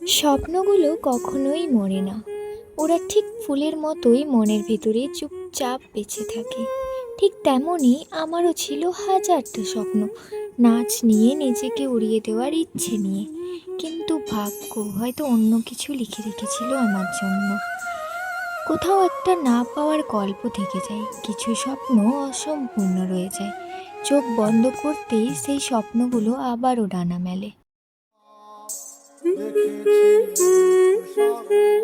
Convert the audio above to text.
স্বপ্নগুলো কখনোই মরে না। ওরা ঠিক ফুলের মতোই মনের ভেতরে চুপচাপ বেঁচে থাকে। ঠিক তেমনই আমারও ছিল হাজারটা স্বপ্ন, নাচ নিয়ে, নিজেকে উড়িয়ে দেওয়ার ইচ্ছে নিয়ে। কিন্তু ভাগ্য হয়তো অন্য কিছু লিখে রেখেছিল আমার জন্য। কোথাও একটা না পাওয়ার গল্প থেকে যায়, কিছু স্বপ্ন অসম্পূর্ণ রয়ে যায়। চোখ বন্ধ করতেই সেই স্বপ্নগুলো আবারও ডানা মেলে। দেখেছি সবে